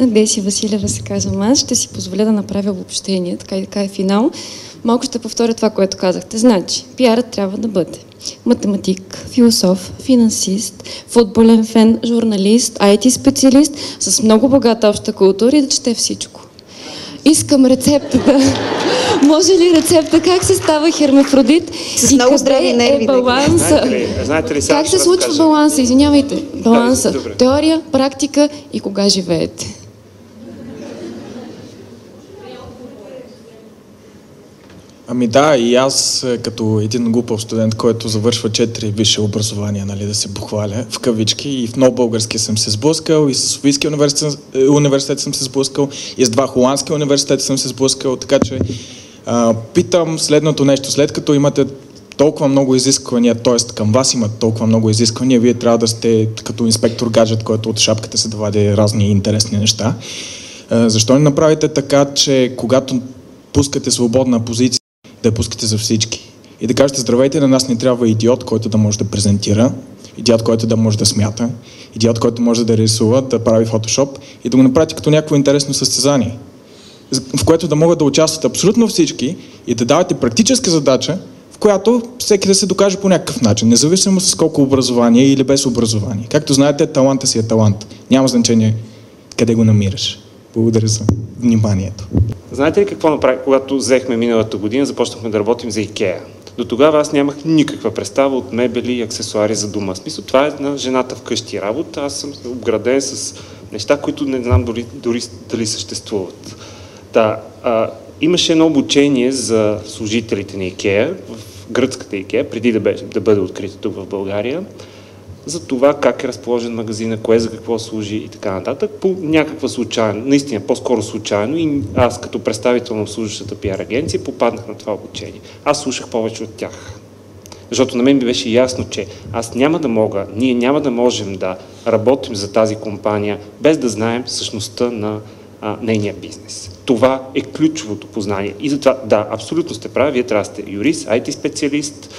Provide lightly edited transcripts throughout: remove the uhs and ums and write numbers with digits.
Деси Василева се казвам аз. Ще си позволя да направя обобщение, така и така е финал. Малко ще повторя това, което казахте. Значи, пиарът трябва да бъде математик, философ, финансист, футболен фен, журналист, IT специалист с много богата обща култура и да чете всичко. Искам рецептата. Може ли рецепта как се става хермафродит с и много здрави нерви? Е баланса? Знаете ли, как се случва баланса? Извинявайте. Баланса. Теория, практика и кога живеете. Ами да, и аз като един глупав студент, който завършва 4 висше образования, нали, да се похваля, в кавички, и в Нов български съм се сблъскал, и с Софийския университет съм се сблъскал, и с 2 холандски университета съм се сблъскал, така че питам следното нещо. След като имате толкова много изисквания, т.е. към вас имат толкова много изисквания, вие трябва да сте като инспектор гаджет, който от шапката се да вади разни интересни неща. Защо не направите така, че когато пускате свободна позиция, да я пускате за всички? И да кажете: здравейте, на нас не трябва идиот, който да може да презентира, идиот, който да може да смята, идиот, който може да рисува, да прави фотошоп, и да го направите като някакво интересно състезание, в което да могат да участват абсолютно всички и да давате практическа задача, в която всеки да се докаже по някакъв начин, независимо с колко образование или без образование. Както знаете, таланта си е талант. Няма значение къде го намираш. Благодаря за вниманието. Знаете ли какво направих, когато взехме миналата година, започнахме да работим за IKEA? До тогава аз нямах никаква представа от мебели и аксесуари за дома. В смисъл, това е на жената вкъщи работа. Аз съм обграден с неща, които не знам дори дали съществуват. Да, имаше едно обучение за служителите на IKEA, в гръцката IKEA, преди да бъде открита тук в България, за това как е разположен магазина, кое за какво служи и така нататък, по някаква случайно, наистина по-скоро случайно, и аз като представител на служащата пиар агенция попаднах на това обучение. Аз слушах повече от тях. Защото на мен ми беше ясно, че ние няма да можем да работим за тази компания без да знаем същността на нейния бизнес. Това е ключовото познание. И затова, да, абсолютно сте прави, вие трябва да сте юрист, IT специалист,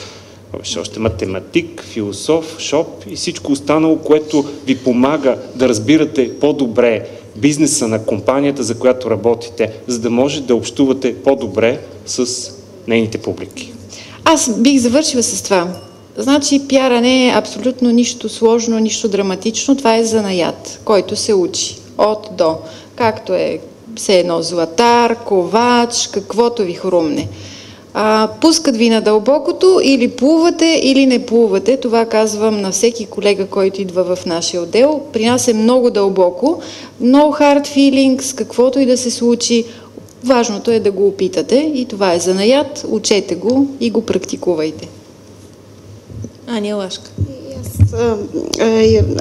още математик, философ, шоп и всичко останало, което ви помага да разбирате по-добре бизнеса на компанията, за която работите, за да може да общувате по-добре с нейните публики. Аз бих завършила с това. Значи пиара не е абсолютно нищо сложно, нищо драматично. Това е занаят, който се учи от до. Както е все едно златар, ковач, каквото ви хрумне. Пускат ви на дълбокото, или плувате, или не плувате. Това казвам на всеки колега, който идва в нашия отдел. При нас е много дълбоко, no hard feelings, каквото и да се случи. Важното е да го опитате и това е занаят. Учете го и го практикувайте. Ания Лашка.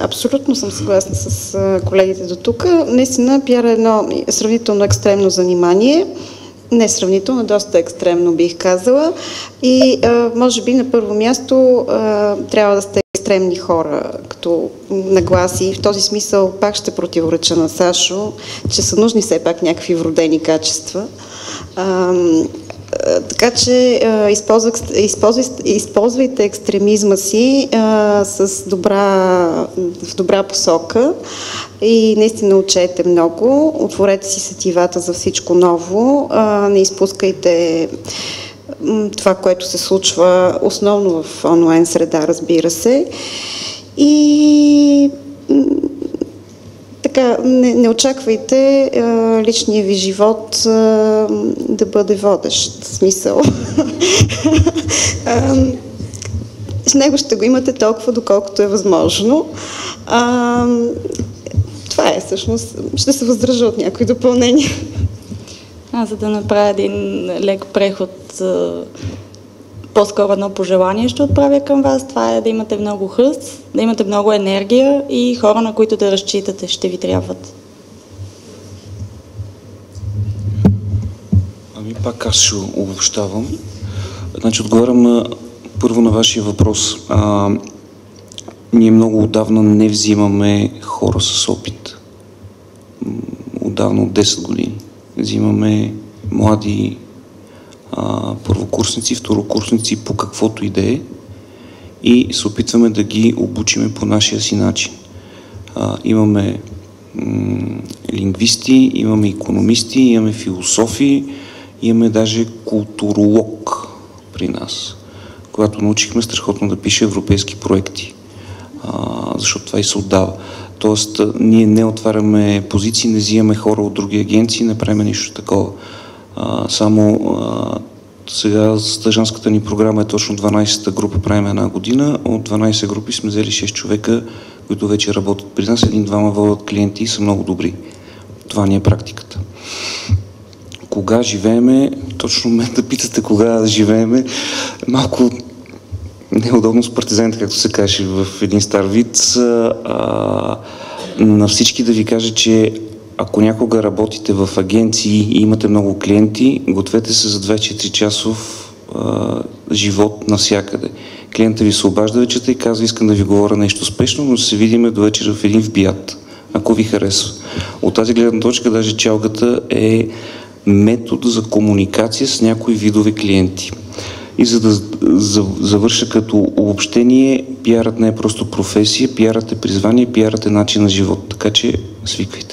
Абсолютно съм съгласна с колегите до тук. Наистина пиар е едно сравнително екстремно занимание. Не сравнително, доста екстремно бих казала. И може би на първо място трябва да сте екстремни хора като нагласи. В този смисъл пак ще противореча на Сашо, че са нужни все пак някакви вродени качества. Така че използвайте екстремизма си в добра посока и наистина учете много, отворете си сетивата за всичко ново, не изпускайте това, което се случва основно в онлайн среда, разбира се. И така, не очаквайте личния ви живот да бъде водещ. В смисъл. С него ще го имате толкова, доколкото е възможно. Това е всъщност. Ще се въздържа от някои допълнения. За да направя един лек преход, по-скоро едно пожелание ще отправя към вас. Това е да имате много хъст, да имате много енергия и хора, на които да разчитате, ще ви трябват. Ами пак аз ще обобщавам. Значи отговарям първо на вашия въпрос. Ние много отдавна не взимаме хора с опит. Отдавна, от 10 години. Взимаме млади първокурсници, второкурсници по каквото и да е и се опитваме да ги обучиме по нашия си начин. Имаме лингвисти, имаме икономисти, имаме философи, имаме даже културолог при нас, когато научихме страхотно да пише европейски проекти, защото това и се отдава. Тоест, ние не отваряме позиции, не взимаме хора от други агенции, не правим нищо такова. Сега стажанската ни програма е точно 12-та група, правим една година. От 12 групи сме взели 6 човека, които вече работят при нас. Един-двама водят клиенти и са много добри. Това ни е практиката. Кога живееме, точно мен да питате кога живееме, малко неудобно с партизаните, както се каже в един стар вид. На всички да ви кажа, че ако някога работите в агенции и имате много клиенти, гответе се за 24 часов живот навсякъде. Клиента ви се обажда вечерта и казва: искам да ви говоря нещо спешно, но се видиме до вечера в един вбият, ако ви харесва. От тази гледна точка даже чалгата е метод за комуникация с някои видове клиенти. И за да завърша като обобщение, пиарът не е просто професия, пиарът е призвание, пиарът е начин на живот. Така че свиквайте.